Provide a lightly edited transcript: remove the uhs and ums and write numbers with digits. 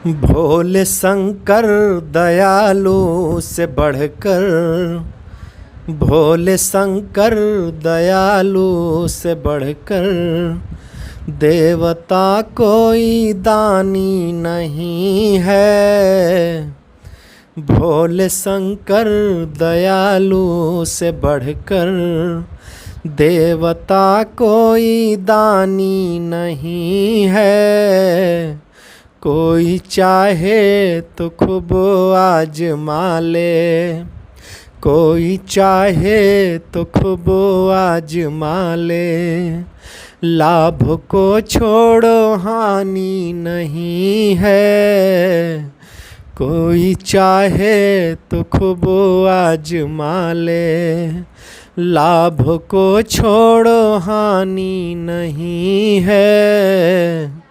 भोले शंकर दयालु से बढ़कर, भोले शंकर दयालु से बढ़कर देवता कोई दानी नहीं है। भोले शंकर दयालु से बढ़कर देवता कोई दानी नहीं है। कोई चाहे तो खूब आजमा ले, कोई चाहे तो खूब आजमा ले, लाभ को छोड़ो हानि नहीं है। कोई चाहे तो खूब आजमा ले, लाभ को छोड़ो हानि नहीं है।